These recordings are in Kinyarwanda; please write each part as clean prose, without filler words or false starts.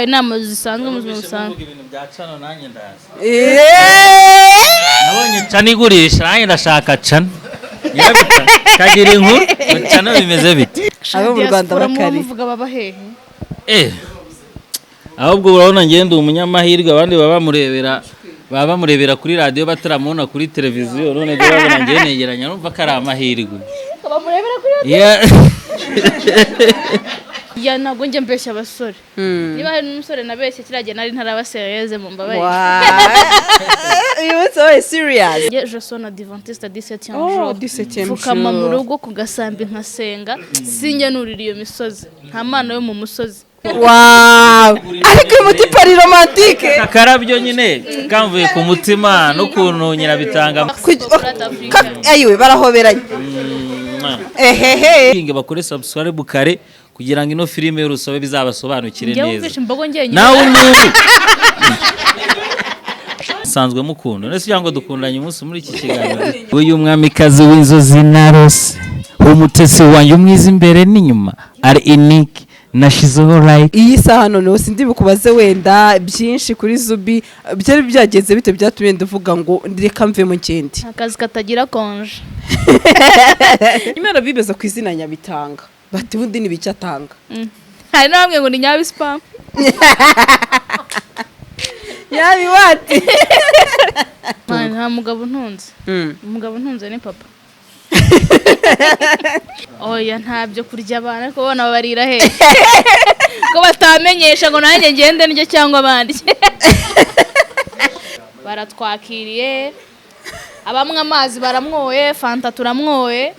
inama zisanzwe mu buzima busanzwe. Ibintu bya cano nanjye ndazi. Nabonye cano igurisha nanjye ndashaka cano. Nyabita kagira inkuru cano bimeze bite? Abo mu Rwanda bakari. Muvuga baba hehe? Ahubwo urabona ngende umunyamahirwe abandi baba bamurebera kuri radio bataramubona kuri televiziyo none ndabona ngiye negeranya numva ko ari amahirwe. Bamurebera kuri radio? Ya ntabwo njye mbeshya abasore. Niba hari n'umusore nabeshye kirage nari ntarabaseyeze mu mbabaye. You so serious. Je suis un adventiste 17e jour. 17e jour. Fukama mu rugo ku gasambi nkasenga sinjye nurira iyo misozi. Nta mana yo mu musozi. Wow. Ariko umuti pari romantique. Akarabyo nyine kamvuye ku mutima no kuntu nyirabitanga. Ayiwe barahoberanye. Kinge bakore subscribe kare kugira ngo ino filime y'urusobe bizabasobanukire neza. Njye mvishe imbogo njye. Nawe umuntu sanzwe mukunda nese cyangwa dukundanye umunsi muri iki kiganiro. Uyu mwamikazi w'inzozi narose umutesi wanyu umwiza imbere n'inyuma ari unique nashizeho like. Iyi saha none sindi bukubaze wenda byinshi kuri Zubi byari byageze bite byatumye ndavuga ngo reka mve mu ngende. Akazi katagira konje. Imana bibeza ku izina Nyabitanga. Bati undi ni bicyo atanga. Hari namwe ngo ni Nyabispa. Nyabi wati. Nta mugabo ntunze. Umugabo ntunze ni papa. Oya ntabyo kurya abana ariko bona barira he. Ko batamenyesha ngo nanjye ngende n'icyo cyangwa abandi. Baratwakiriye. Abamwe amazi baramwoye, fanta turamwoye.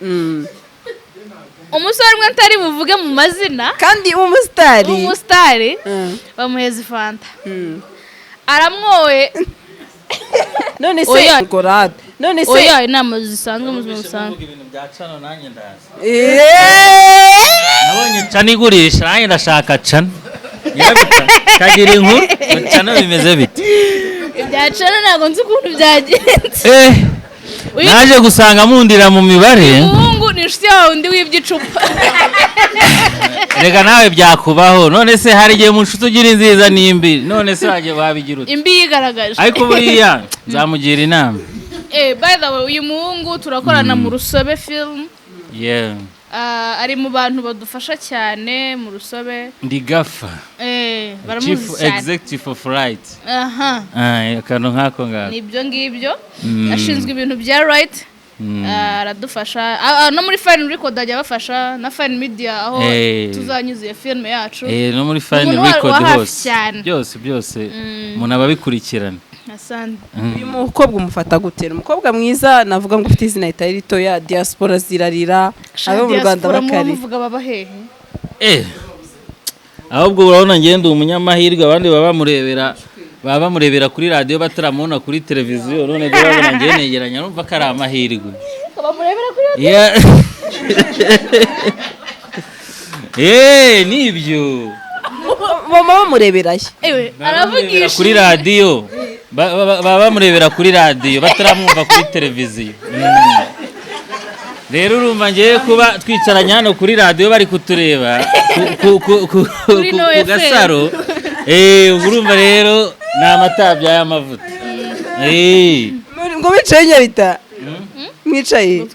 Umusore umwe ntari buvuge mu mazina kandi umusitari bamuheza fanta. Aramwoye. None se gorade. None se oya inama zisanzwe mu buzima busanzwe. Ibintu bya cano nanjye ndazi. Nabonye cano igurisha nanjye ndashaka cano. Nyabita kagira inkuru cano bimeze bite? Ibya cano ntabwo nzi ukuntu byagenze. Naje gusanga mundira mu mibare. Umuhungu ni inshuti yawe undi w'iby'icupa. Rega nawe byakubaho none se hari igihe mu nshuti ugira nziza n'imbi none se waje wabigira ute? Imbi yigaragaje. Ariko buriya nzamugira inama. By the way uyu muhungu turakorana mu Rusobe film. Yeah. Ari mu bantu badufasha cyane mu Rusobe. Ndi gafa. Baramuzi Chief cyane. Executive of Right. Aha. Akantu nkako ngako. Nibyo ngibyo. Ashinzwe ibintu bya right. Aradufasha. No muri Fine Record ajya bafasha na Fine Media aho tuzanyuze film yacu. No muri Fine Record hose. Byose umuntu ababikurikirana. Asante. Uyu mukobwa umufata gutera umukobwa mwiza navuga ngo ufite izina itari rito ya diaspora zirarira abo mu Rwanda bakari. Muvuga baba hehe? Ahubwo urabona ngende umunyamahirwe abandi baba bamurebera kuri radio bataramubona kuri televiziyo none ndabona ngiye negeranya numva ko ari amahirwe. Bamurebera kuri radio. Nibyo. Mama bamureberaye. Aravugisha kuri radio. Baba bamurebera kuri radio bataramwumva kuri televiziyo. Rero urumva ngiye kuba twicaranye hano kuri radio bari kutureba ku gasaro. Urumva rero n'amatabya y'amavuta. Ngo bicaye Nyabita. Mwicaye.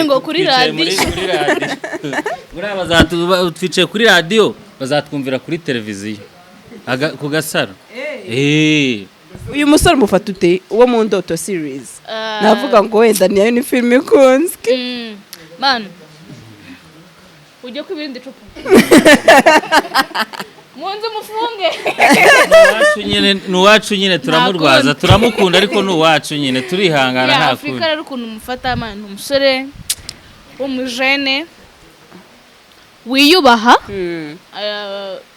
Ngo kuri radio. Uraba twicaye kuri radio bazatwumvira kuri televiziyo. Ku gasaro. Uyu musore mufata ute uwo mu Ndoto series? Navuga ngo wenda niyo ni film ikunzwe. Man. Ujye kwibindi cupa. Munze mufunge. Nuwacu nyine turamurwaza turamukunda ariko nuwacu nyine turihangana nta kundi. Afrika rero ukuntu mufata man umusore w'umujene wiyubaha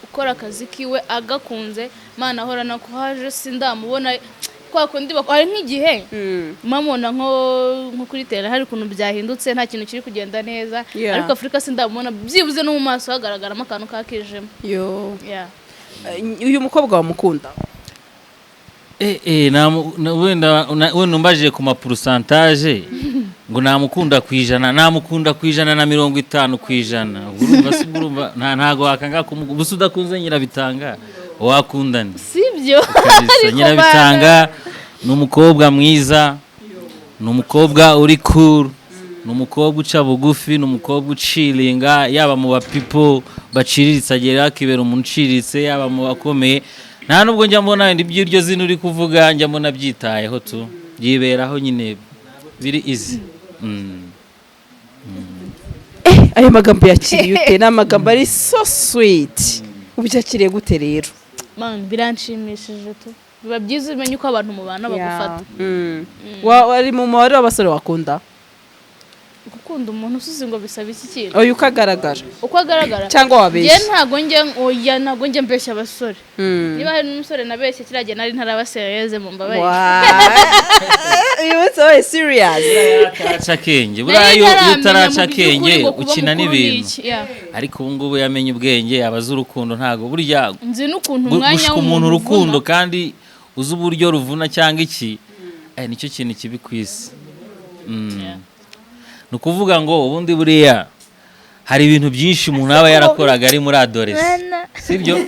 ukora akazi kiwe agakunze mana ahora nako haje sindamubona kwa kundi bakora nk'igihe mamona nko kuri tele hari kuntu byahindutse nta kintu kiri kugenda neza ariko Afrika sindamubona byibuze no mu maso hagaragaramo akantu kakijemo. Uyu mukobwa wamukunda? wenda umbajije ku pourcentage ngo namukunda kwijana namukunda kwijana na 50%. Urumva ntago wakanga busudakunze nyirabitanga wakundana sibyo Nyirabitanga ni umukobwa mwiza, ni umukobwa uri cool, ni umukobwa uca bugufi, ni umukobwa uciringa, yaba mu bapipo baciriritse agera akibera umuntu uciritse, yaba mu bakomeye. Nta nubwo njya mbona iby'iryo zina uri kuvuga, njya mbona byitayeho tu yiberaho nyine biri easy. Ayo magambo yakiriye ute? N'amagambo ari so sweet. Ubyakiriye gute rero? Man, biranshimishije tu. Biba byiza umenye uko abantu mubana bagufata. Wari mu mubare w'abasore wakunda? Gukunda umuntu usuze ngo bisaba iki kintu? Oya ukagaragara. Uko agaragara? Cyangwa wabeshya? Ntago njye mbeshya abasore. Niba hari n'umusore nabeshye kiragiye nari ntarabaseyeze mu mbabaye. You so serious. Taraca kenge. Burayo utaraca kenge ukina n'ibintu. Ariko ubu ngubu yamenye ubwenge, abaza urukundo ntago burya. Nzi n'ukuntu umwanya w'umuntu urukundo kandi uzi uburyo ruvuna cyangwa iki. Nicyo kintu kibi kwisi. Nukuvuga ngo ubundi buriya hari ibintu byinshi umuntu aba yarakoraga ari muri adolescence, sibyo?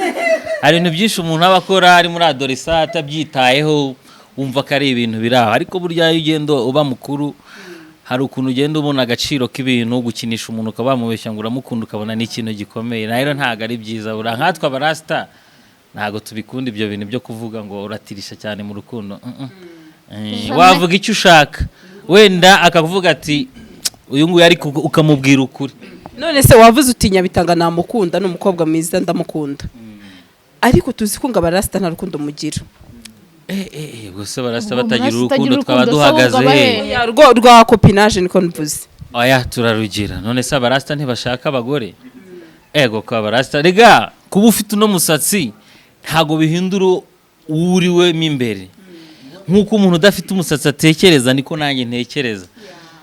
Hari ibintu byinshi umuntu aba akora ari muri adolescence atabyitayeho, wumva ko ari ibintu biraho. Ariko burya iyo ugenda uba mukuru hari ukuntu ugenda ubona agaciro k'ibintu, gukinisha umuntu ukaba wamubeshya ngo uramukunda ukabona n'ikintu gikomeye. Rero ntago ari byiza. Bura nkatwe abarasta ntago tubikunda ibyo bintu byo kuvuga ngo uratirisha cyane mu rukundo. Wavuga icyo ushaka, wenda akavuga ati uyu nguyu ariko ukamubwira ukuri. None se wavuze uti Nyabitanga namukunda, n'umukobwa mwiza ndamukunda. Ariko tuzi ko abarasta nta rukundo mugira. Gusa barasta batagira urukundo twaba duhagaze rwa copinage niko mvuze. Oya turarugira. None se abarasta ntibashaka abagore? Ego ko abarasta rega kuba ufite no musatsi ntago bihindura uriwe mimbere. Nkuko umuntu udafite umusatsi atekereza niko nanjye ntekereza.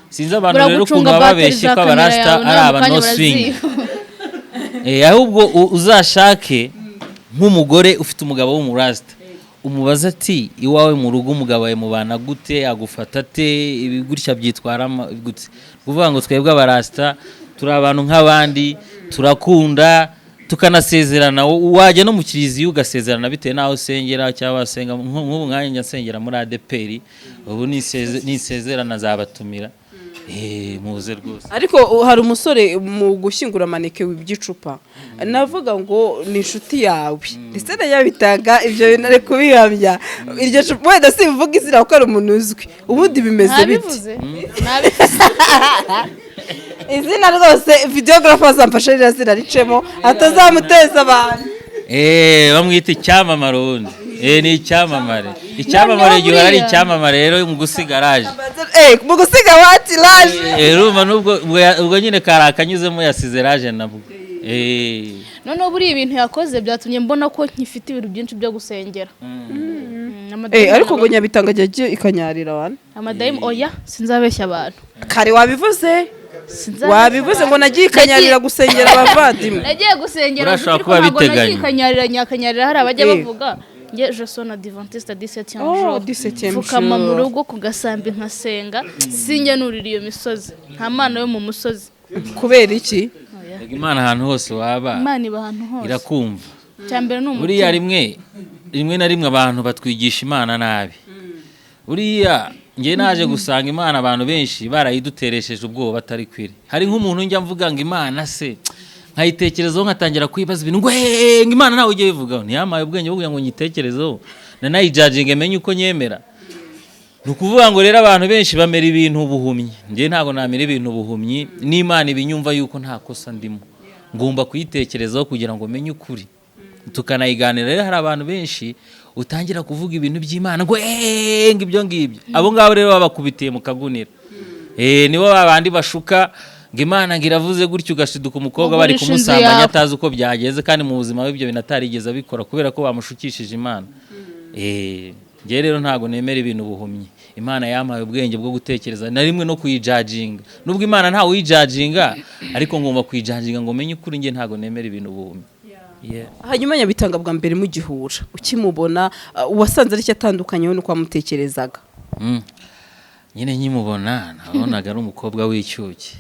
Sinzi abantu rero ukuntu babeshye ko abarasta ari aba no swing. Ahubwo uzashake nk'umugore ufite umugabo w'umurasta, umubaza ati iwawe mu rugo umugabo wawe mubana gute, agufata ate, ibigurishya byitwara gute. Kuvuga ngo twebwe abarasta turi abantu nk'abandi, turakunda tukanasezerana. Wajya no mu kiriziya ugasezerana bitewe naho usengera cyangwa wasenga. Nk'ubu mwanya njya muri ADPR, ubu nisezerana zabatumira. Muze rwose. Ariko hari umusore mu gushyingura maneke w'iby'icupa navuga ngo ni inshuti yawe ndetse na Nyabitanga ibyo bintu ari kubihamya. Iryo cupa wenda simvuga izina kuko ari umuntu uzwi. Ubundi bimeze bite? Izina rwose videographer zamfashe rirazira ricemo atazamuteza abantu. Bamwita icyamamare ubundi. Ni icyamamare. Icyamamare gihe ari icyamamare rero mu gusigaraje. Mu gusiga wati laje. Ruma ubwo nyine karakanyuzemo yasize raje nabwo. None buri ibintu yakoze byatumye mbona ko nkifite ibintu byinshi byo gusengera. Ariko ngo Nyabitanga ajye ikanyarira abantu. Amadayimu oya sinzabeshya abantu. Kare wabivuze? Wabivuze ngo nagiye ikanyarira gusengera abavandimwe. Nagiye gusengera urashobora kuba biteganya. Ikanyarira nyakanyarira hari abajya bavuga nge je sona adventiste 17e jour. 17e jour. Fukama mu rugo ku gasambi nkasenga sinyanurira iyo misozi. Nta mana yo mu musozi. Kubera iki? Imana ahantu hose waba. Imana iba ahantu hose. Irakumva. Cyambere n'umutima. Buriya rimwe na rimwe abantu batwigisha Imana nabi. Buriya nge naje gusanga Imana abantu benshi barayiduteresheje ubwoba batari kwire. Hari nk'umuntu njya mvuga ngo Imana se nkayitekerezaho nkatangira kwibaza ibintu ngo Imana nawe ugiye bivugaho ntiyamaye ubwenge bwo ngo nyitekerezeho nanayijudging menye uko nyemera. Nukuvuga ngo rero abantu benshi bamera ibintu ubuhumyi. Nge ntago namera ibintu ubuhumyi. N'Imana ibinyumva yuko nta kosa ndimo. Ngomba kuyitekerezaho kugira ngo menye ukuri. Tukanayiganira. Rero hari abantu benshi utangira kuvuga ibintu by'Imana ngo ibyo ngibyo. Abo ngabo rero babakubitiye mu kagunira. Nibo babandi bashuka ngo Imana ngiravuze gutyo ugashiduka umukobwa bari kumusambanya atazi uko byageze kandi mu buzima bwe ibyo binatarigeze abikora kubera ko bamushukishije Imana. Nge rero ntago nemera ibintu buhumyi. Imana yampaye ubwenge bwo gutekereza na rimwe no kuyijudginga. Nubwo Imana ntawe uyijudginga ariko ngomba kuyijudginga ngo menye ukuri. Nge ntago nemera ibintu buhumyi. Hanyuma Nyabitanga bwa mbere mugihura ukimubona wasanze ari cyatandukanye nuko wamutekerezaga. Nyine nkimubona nabonaga ari umukobwa w'icyuki.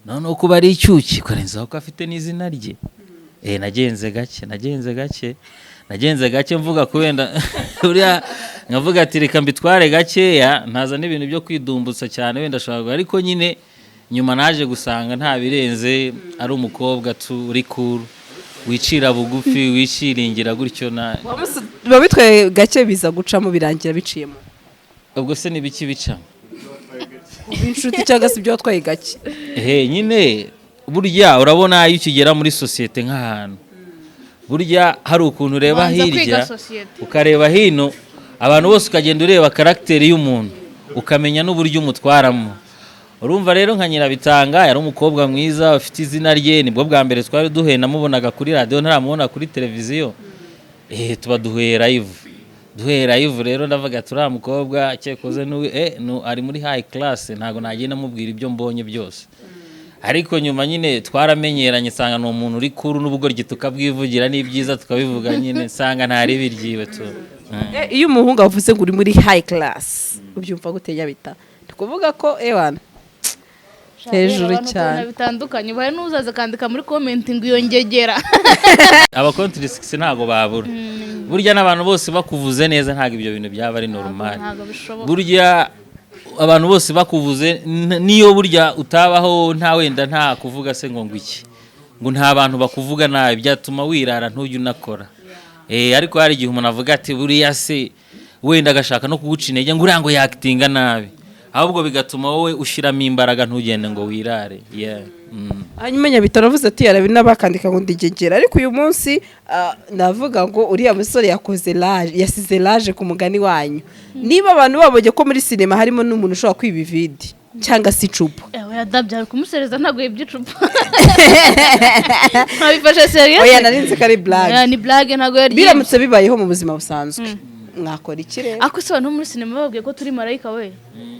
None uko bari icyuki korenzaho ko afite n'izina rye. Nagenze gake nagenze gake mvuga ko wenda uriya nkavuga ati reka mbitware gakeya ntaza n'ibintu byo kwidumbutsa cyane wenda ashobora ariko nyine nyuma naje gusanga nta birenze ari umukobwa uri cool wicira bugufi wishiringira gutyo biba bitwaye gake biza gucamo birangira biciyemo ubwo se nibiki bicamo inshuti cyangwa se ibyo watwaye gake nyine burya urabona iyo ukigera muri sosiyete nk'ahantu burya hari ukuntu ureba hirya ukareba hino abantu bose ukagenda ureba karagiteri y'umuntu ukamenya n'uburyo umutwaramo urumva rero nka Nyirabitanga yari umukobwa mwiza ufite izina rye nibwo bwa mbere twari duhuye namubonaga kuri radio ntaramubona kuri televiziyo tuba duhuye live rero ndavuga turiya mukobwa cyekoze ari muri high class ntago nagenda mubwira ibyo mbonye byose ariko nyuma nyine twaramenyeranye nsanga ni umuntu uri kuru n'ubugoryi tukabwivugira n'ibyiza tukabivuga nyine nsanga ntari biryiwe tu iyo umuhungu avuze ngo uri muri high class ubyumva gute Nyabita tukuvuga ko ewana hejuru cyane bitandukanye bahe nuzaza kandika muri comment ngo yongegera aba contracts ntago babura burya n'abantu bose bakuvuze neza ntago ibyo bintu byaba ari normal burya abantu bose bakuvuze niyo burya utabaho nta wenda nta kuvuga se ngo iki ngo nta bantu bakuvuga nabi byatuma wirara ntujye unakora ariko hari igihe umuntu avuga ati buriya se wenda agashaka no kuguca intege ngo uriya ngo yakitinga nabi ahubwo bigatuma wowe ushiramo imbaraga ntugende ngo wirare hanyuma Nyabita aravuze ati yarabi n'abakandika ngo ndigegera ariko uyu munsi navuga ngo uriya musore yasize laje ku mugani wanyu niba abantu babonye ko muri sinema harimo n'umuntu ushobora kwiba ividi cyangwa se icupa yadabya kumusereza ntago y'iby'icupa ntabifashe serious oya narinze ko ari blague ni blague ntago yari biramutse bibayeho mu buzima busanzwe mwakora iki rero ako se abantu muri sinema babwiye ko turi marayika we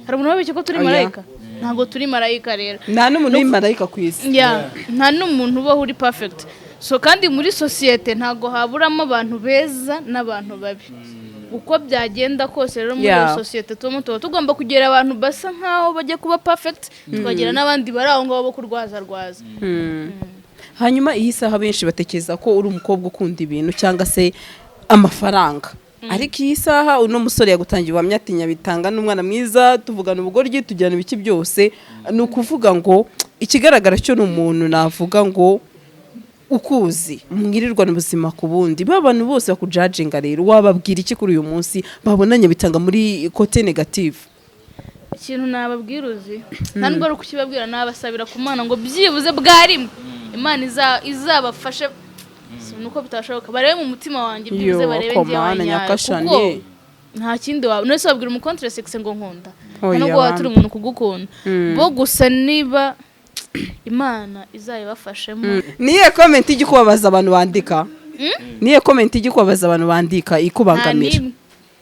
hari umuntu wabeshye ko turi marayika ntago turi marayika rero nta n'umuntu w'imarayika ku isi nta n'umuntu ubaho uri perfect so kandi muri sosiyete ntago haburamo abantu beza n'abantu babi uko byagenda kose rero muri sosiyete tuba tugomba kugira abantu basa nkaho bajya kuba perfect tukagira n'abandi bari aho ngaho bo kurwaza hanyuma iyi saha benshi batekereza ko uri umukobwa ukunda ibintu cyangwa se amafaranga ariko iyi saha uno musore yagutangiye ubuhamya ati Nyabitanga n'umwana mwiza tuvugana ubugoryi tujyana ibiki byose ni ukuvuga ngo ikigaragara cyo ni umuntu navuga ngo ukuzi mwirirwana ubuzima ku bundi abantu bose bakujajinga rero wababwira iki kuri uyu munsi babona Nyabitanga muri kote negative ikintu nababwira uzi nta nubwo ari ukukibabwira nabasabira ku Mana ngo byibuze bwarimwe Imana izabafashe nuko bitashoboka barebe mu mutima wanjye byibuze barebe ngiye wanyaye nta kindi wawe none se wabwira umu contrasex ngo nkunda nubwo waturi umuntu kugukunda bo gusa niba Imana izayibafashemo niye comment ijye kubabaza abantu bandika niye comment ijye kubabaza abantu bandika ikubangamira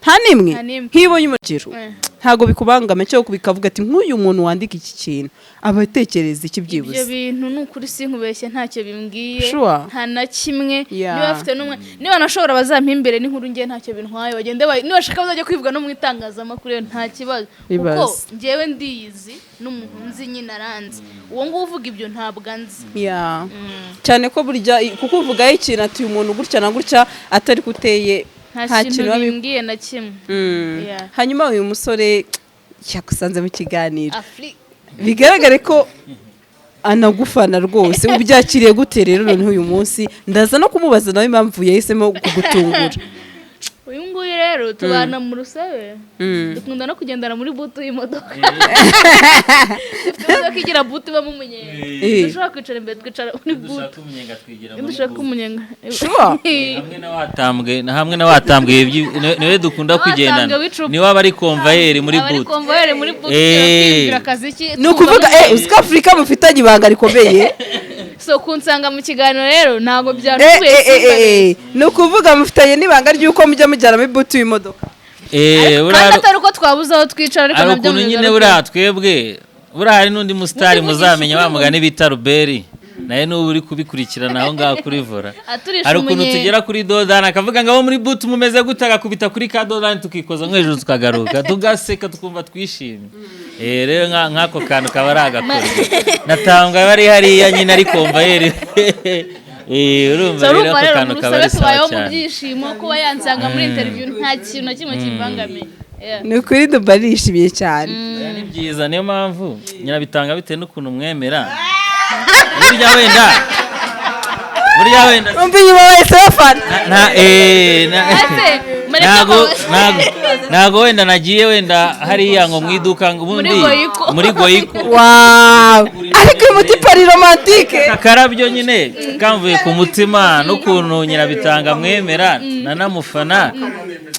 nta nimwe nkibonye umugiro ntago bikubangame cyo kubikavuga ati nk'uyu muntu wandika iki kintu abatekereza iki byibuze ibyo bintu n'ukuri sinkubeshye ntacyo bimbwiye nta na kimwe niba afite n'umwe niba nashobora bazampimbere n'inkuru ngiye ntacyo bintwaye bagende niba shaka bazajya kwivuga no mu itangazamakuru nta kibazo kuko ngewe ndiyizi n'umuntu nzi nyine aranzi uwo nguwo uvuga ibyo ntabwo anzi cyane ko burya kuko uvugaho ikintu ati uyu muntu gutya na gutya atari kuteye nta kintu bimbwiye na kimwe hanyuma uyu musore yakusanze mu kiganiro bigaragare ko anagufana rwose ubyakiriye gute rero noneho uyu munsi ndaza no kumubaza nawe impamvu yahisemo kugutungura uyu nguyu rero tubana mu rusabe dukunda no kugendana muri butu y'imodoka dufite igira butu ibamo umunyenga dushobora kwicara imbere twicara muri butu dushaka umunyenga hamwe na watambwe niwe dukunda kugendana niwe aba ari konvayeri muri butu ni ukuvuga uzi ko Afurika mufitanye ibanga rikomeye so kunsanga mu kiganiro rero ntago byarukuye ni ukuvuga mufitanye n'ibanga ry'uko mujya mujyana muri butu y'imodoka kandi atari uko twabuze aho twicara ariko nabyo ukuntu nyine buriya twebwe buriya hari n'undi musitari muzamenya bamugane bita Ruberi naye n'ubu uri kubikurikirana aho ngaho kuri vora hari ukuntu tugera kuri dodani akavuga ngo abo muri butu mumeze gute agakubita kuri ka dodani tukikoza nko hejuru tukagaruka tugaseka tukumva twishimye rero nk'ako kantu kaba ari agakora natanga bari hariya nyine ari konvayeri urumva rero ko kantu kabari sawa mu byishimo kuba yansanga muri interview nta kintu na kimwe kimbangamiye. ni ukuri ndumva nishimiye cyane. ni byiza niyo mpamvu nyirabitanga bitewe n'ukuntu mwemera burya wenda umva inyuma wese bafana ntago wenda nagiye wenda hariya ngo mu iduka ngo ubundi muri goyiko ariko uyu mutipe ari romantike akarabyo nyine kamvuye ku mutima n'ukuntu nyirabitanga mwemera nanamufana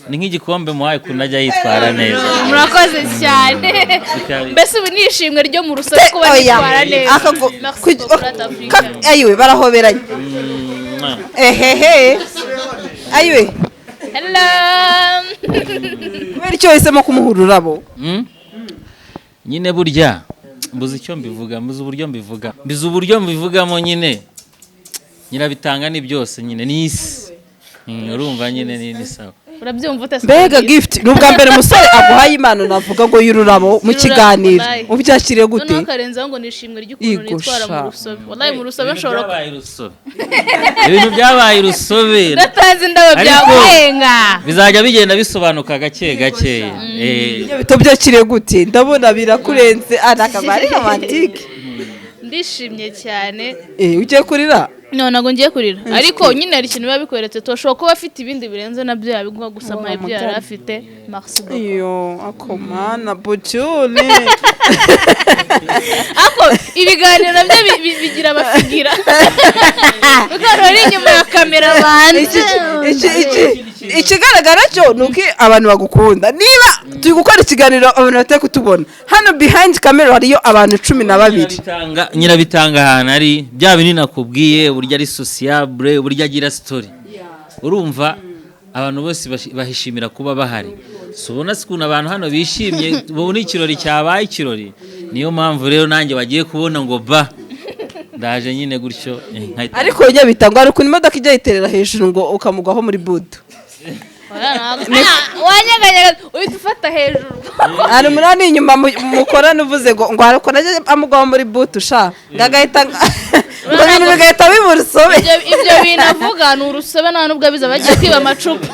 ni nk'igikombe muhaye ukuntu ajya yitwara neza. Murakoze cyane. Mbese ubu ni ishimwe ryo mu rusobe kuba yitwara neza. Ayiwe barahoberanye. Ehehe. Ayiwe. Hello. Kubera icyo wahisemo kumuha ururabo? Nyine burya mbuze icyo mbivuga, mbize uburyo mbivugamo nyine. Nyirabitanga ni byose nyine ni isi. Urumva nyine ni sawa. Urabyumva utese mbega gift nubwa mbere umusore aguhaye impano navuga ngo y'ururabo mu kiganiro ubyakiriye gute? Nakarenzaho ngo nishimwe ry'ukuntu nitwara mu rusobe. Wallahi mu rusobe nshobora ibintu byabaye urusobe ndatanze indabo byaguhenga bizajya bigenda bisobanuka gake bitobyakiriye gute? Ndabona birakurenze anakabari romantike. Ndishimye cyane. Ugiye kurira? No nago ngiye kurira ariko nyine ari ikintu biba bikweretse toshobora kuba afite ibindi birenze nabyo yabigwa gusama ibyo yari afite. Merci beaucoup. Iyo akomana bucyune ako ibiganiro nabyo bigira abafigira bikarora inyuma ya kamera banje. Ikigaragara cyo nuko abantu bagukunda. Niba turi gukora ikiganiro abantu batari kutubona hano behind camera hariyo abantu 12. Nyirabitanga ahantu ari bya binini nakubwiye burya ari sociable burya agira story. Urumva abantu bose bahishimira kuba bahari. Subona sikuna abantu hano bishimye bubona ikirori cyabaye ikirori. Niyo mpamvu rero nanjye bagiye kubona ngo ba ndaje nyine gutyo. Ariko nyabitanga ari ukuntu imodoka ijya yiterera hejuru ngo ukamugwaho muri budu. Wanyaganya uhita ufata hejuru. Ari munani inyuma mukorana uvuze ngo harako naje amugwaho muri butu sha ngagahita ibintu bigahita biba urusobe. Ibyo bintu avuga ni urusobe nta nubwo biza bagiye kwiba amacupa.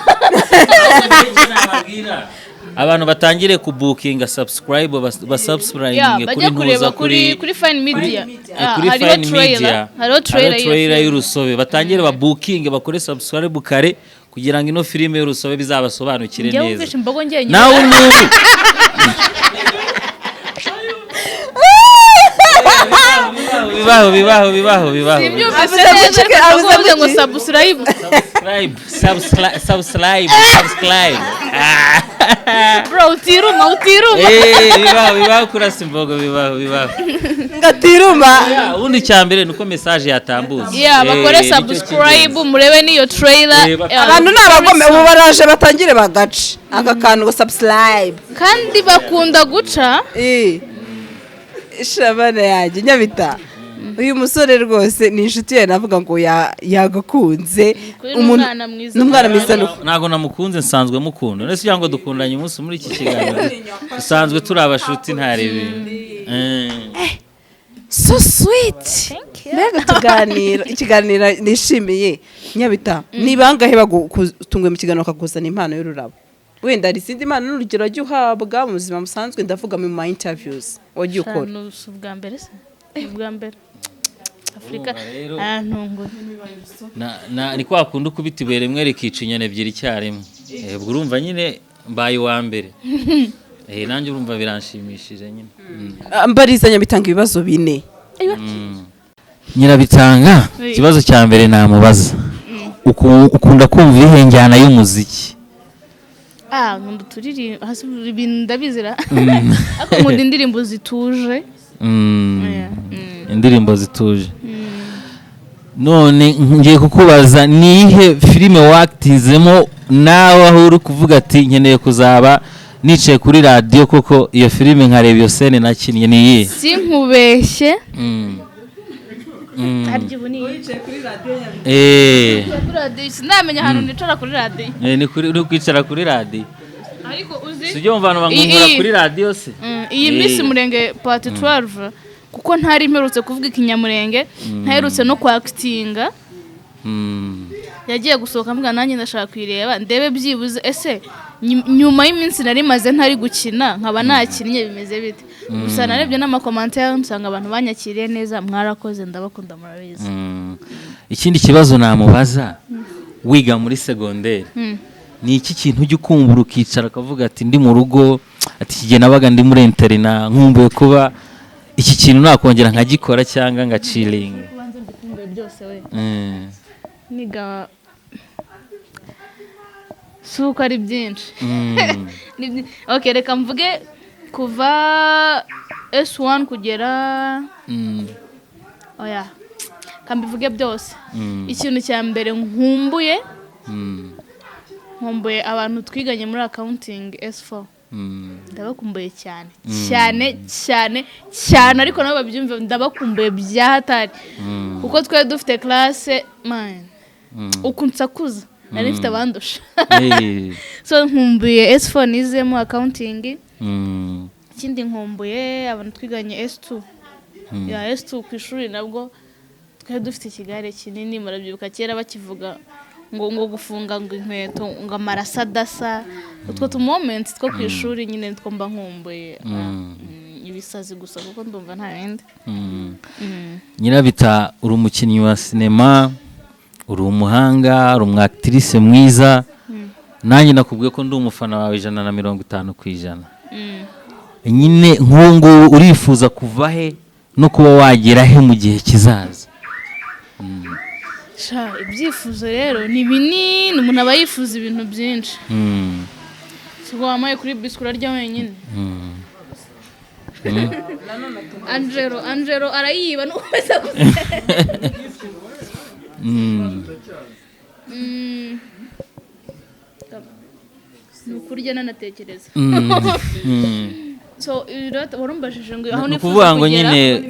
Abantu batangire kubukinga subscribe basubscribing kuri ntuza kuri Fine Media. Kuri Fine Media hariho trailer y'urusobe batangire babukinge bakore subscribe kare kugira ngo ino filime y'urusobe bizabasobanukire neza. Nawe umuntu bibaho ngo subscribe bro utiruma bibaho kurasa imbogo bibaho ngatiruma ubundi cyambere nuko message yatambutse bakore subscribe murebe niyo trailer. Abantu nabagome ubu baraje batangire bagaca aka kantu subscribe kandi bakunda guca shabana yaje nyabita. Uyu musore rwose ni inshuti ye navuga ngo yagakunze umwana mwiza. Ntago namukunze nsanzwe mukunda nese cyangwa dukundanye umunsi muri iki kiganiro dusanzwe turi abashuti ntarebe. So sweet. Mbega ikiganiro nishimiye nyabita. Niba angahe bagutunguye mu kiganiro akaguzana impano y'ururabo wenda ari sindi impano n'urugero ajya uhabwa mu buzima busanzwe ndavuga mu ma interviews wagiye ukora ubwa mbere Afrika ntungu ni kwa kundi ukubitiwe rimwe rikica inyana ebyiri icyarimwe. Ubwo urumva nyine mbaye wa mbere. Nanjye urumva biranshimishije nyine. Mbariza nyabitanga ibibazo 4. Nyirabitanga ikibazo cya mbere namubaza ukunda kumva ihenjyana y'umuziki? Nkunda turirimba hasi ibintu ndabizira ako nkunda indirimbo zituje. Indirimbo zituje. None ngiye kukubaza nihe filime waktizemo nawe aho uri kuvuga ati nkeneye kuzaba nicaye kuri radio koko iyo filime nkareba iyo scene nakinnye niye? Sinkubeshye. Aryo buni yicaye kuri radio ndamenya hano nicara kuri radio. Ni kuri kwicara kuri radio. Ariko uzi sijyo mvana bangumura kuri radio se. Iyi Miss Murenge part 12 kuko ntari mperutse kuvuga ikinyamurenge ntaherutse no kwactinga yagiye gusohoka mbwa nanjye ndashaka kuyireba ndebe byibuze ese nyuma y'iminsi nari maze ntari gukina nkaba nakinnye bimeze bite gusa narebye n'amakomantere nsanga abantu banyakiriye neza mwarakoze ndabakunda murabizi. Ikindi kibazo namubaza wiga muri segonderi ni iki kintu ujya ukumbura ukicara akavuga ati ndi mu rugo ati igihe nabaga ndi muri interina nkumbuye kuba iki kintu nakongera nkagikora cyangwa ngaciringa kubanza ndikumbuye byose we niga suko ari byinshi. Okay, reka mvuge kuva S1 kugera oya kambivuge byose. Ikintu cya mbere nkumbuye abantu twiganye muri accounting S4 ndabakumbuye cyane cyane cyane cyane ariko nabo babyumva ndabakumbuye byahatari kuko twari dufite classe man ukunsakuza nari mfite abandusha so nkumbuye S4 nizemo accounting. Ikindi nkumbuye abantu twiganye S2 ya S2 ku ishuri nabwo twari dufite ikigare kinini murabyibuka kera bakivuga ngo gufunga ngo inkweto ngo amarasa dasa utwo tu moments two ku ishuri nyine twomba nkumbuye ibisazi gusa kuko ndumva nta bindi. Nyirabita uri umukinnyi wa sinema uri umuhanga uri umwactrice mwiza nanjye nakubwiye ko ndi umufana wawe 150%. Nyine nk'ubu urifuza kuva he no kuba wagera he mu gihe kizaza? Ibyifuzo rero ni binini umuntu aba yifuza ibintu byinshi. Sigo wamaye kuri bisikura rya wenyine. Angelo arayiba no kweza nukurya nanatekereza. So warumbashije ngo aho nifuza ngo nyine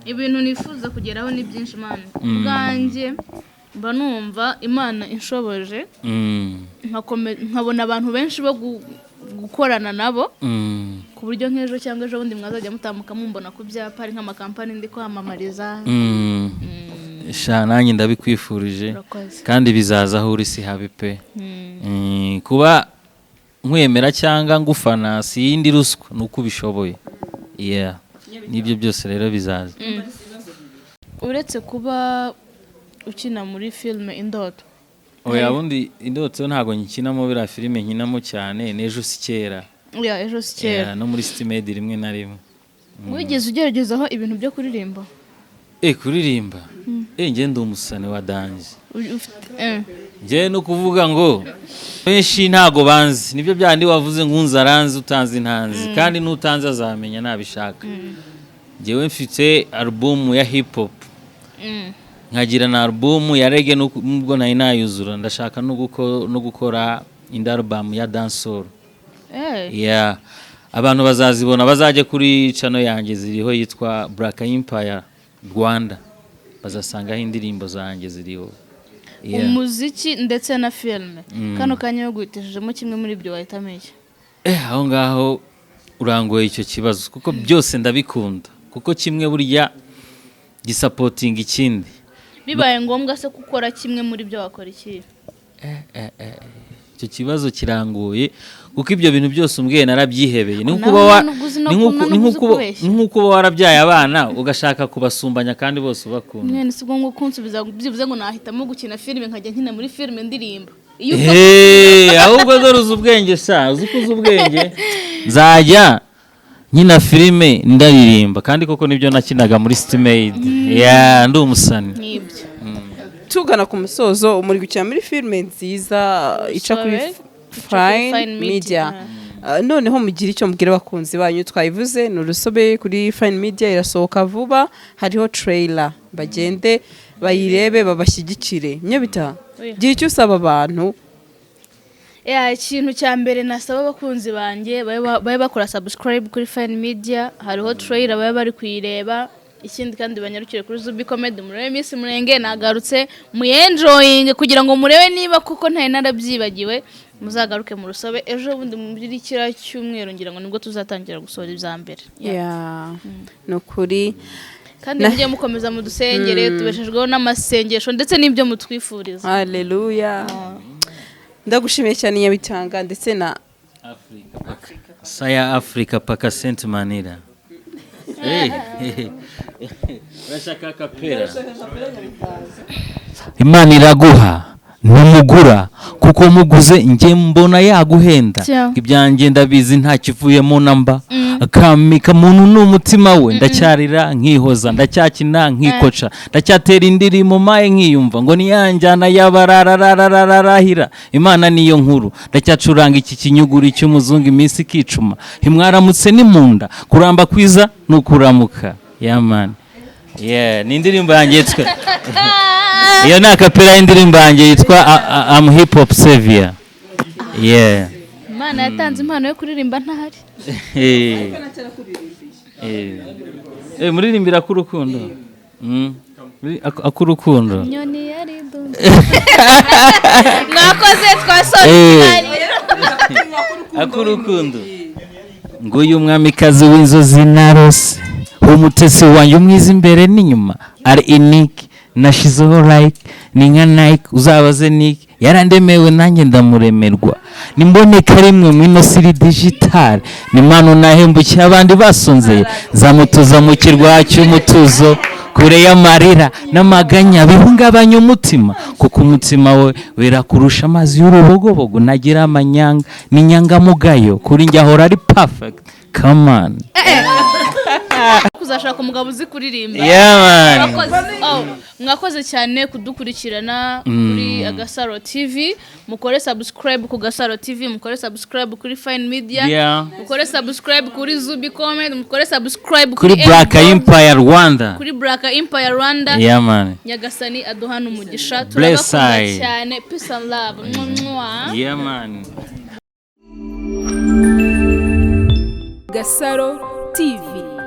ibintu nifuza kugeraho ni byinshi man bwanjye mba numva Imana inshoboje nkabona abantu benshi bo gukorana nabo ku buryo nk'ejo cyangwa ejo bundi mwazajya mutamuka mumbona ku byapa ari nk'amakampani ndi kwamamariza. Nanjye ndabikwifurije kandi bizaza aho uri si habi pe. Kuba nkwemera cyangwa ngufana si yindi ruswa nuko ubishoboye. Nibyo byose rero bizaza. Uretse kuba ukina muri filime Indoto oya bundi Indoto ntago nyikinamo bira filime nkinamo cyane n'ejo si kera. Ejo si kera no muri Stimedi rimwe na rimwe. Wigeze ugeragezaho ibintu byo kuririmba? Kuririmba nge ndi umusane wa danje nge no kuvuga ngo benshi ntago banzi nibyo byandi wavuze nkunzaranze utanze intanzi kandi nutanze azamenya nabishaka. Ngewe mfite album ya hip hop nkagira na album ya reggae nubwo nayo nayuzura ndashaka no gukora indi album ya dancehall. Abantu bazazibona bazaje kuri channel yanjye ziriho yitwa Black Empire Rwanda bazasangaho indirimbo zanjye ziriho. Umuziki ndetse na filime kano kanya yo guhitishijemo kimwe muri byo wahitamo iki? Aho ngaho urangoye icyo kibazo kuko byose ndabikunda kuko kimwe burya gisupporting ikindi. Bibaye ngombwa se gukora kimwe muri byo wakora iki? Icyo kibazo kirangoye kuko ibyo bintu byose umbwiye narabyihebeye. Ni nkuko warabyaye abana ugashaka kubasumbanya kandi bose ubakunda. Mwene sigo ngo kunsubiza byivuze ngo nahitamo gukina filime nkajya nkina muri filime ndirimba. Ahubwo doruza ubwenge uzukuza ubwenge nzajya nkina filime ndaririmba kandi koko nibyo nakinaga muri Stimedi. Ndi umusani. Nibyo. Tugana ku musozo umuri gukina muri filime nziza ica kuri Fine Media. Noneho mugira icyo mubwira abakunzi banyu twayivuze n'urusobe kuri Fine Media irasohoka vuba hariho trailer bagende bayirebe babashyigikire. Nyabita gira icyo usaba abantu? Ikintu cya mbere nasaba abakunzi banjye babe bakora subscribe kuri Fine Media hariho trailer babe bari kuyireba. Ikindi kandi banyarukire kuri Zubi Comedy murebe Miss Murenge nagarutse muyenjoying kugira ngo murebe niba kuko ntaye narabyibagiwe muzagaruke mu rusobe ejo bundi mu by'ikira cyumweru ngira ngo nibwo tuzatangira gusohora ibya mbere. No kuri kandi mujye mukomeza mu dusengere tubeshejweho n'amasengesho ndetse n'ibyo mutwifuriza. Haleluya. Ndagushimiye cyane Nyabitanga ndetse na Saya Africa paka Saint Manila. Urashaka kapera? Imana iraguha numugura kuko muguze nge mbona yaguhenda ibyanjye ndabizi nta kivuyemo namba akamika muntu n'umutima we ndacyarira nkihoza ndacyakina nkikoca ndacyatera indirimo maye nkiyumva ngo niyanjyana yabararararahira Imana niyo nkuru ndacyacuranga iki kinyuguri cy'umuzungu iminsi kicuma himwaramutse nimunda kuramba kwiza n'ukuramuka yamani ni indirimbo yanjye yitwa iyo ni akapera y'indirimbo yanjye yitwa I'm hip hop savior. Imana yatanze impano yo kuririmba ntahari. Muririmbira k'urukundo. Ak'urukundo. Nyoni yari mwakoze twasoje. Ak'urukundo. Nguyu mwamikazi w'inzozi narose umutesi wanjye umwiza imbere n'inyuma ari unique nashizeho like ni nka Nike uzabaze Nick yarandemewe nanjye ndamuremerwa nimboneka rimwe mu ino siri digital ni mano nahembukiye abandi basonzeye zamutuza mu kirwa cy'umutuzo kure y'amarira n'amaganya bihungabanya umutima kuko umutima we wera kurusha amazi y'urubogobogo nagira amanyanga n'inyangamugayo kuri njye ahora ari perfect. Come on. Kuzashaka umugabo uzi kuririmba. Mwakoze cyane kudukurikirana kuri Agasaro TV. Mukore subscribe ku Gasaro TV, mukore subscribe kuri Fine Media, mukore subscribe kuri Zubi Comment, mukore subscribe kuri Black Empire Rwanda. Kuri Black Empire Rwanda. Nyagasani aduhana umugisha. Turabakunda cyane. Peace and love. Gasaro TV.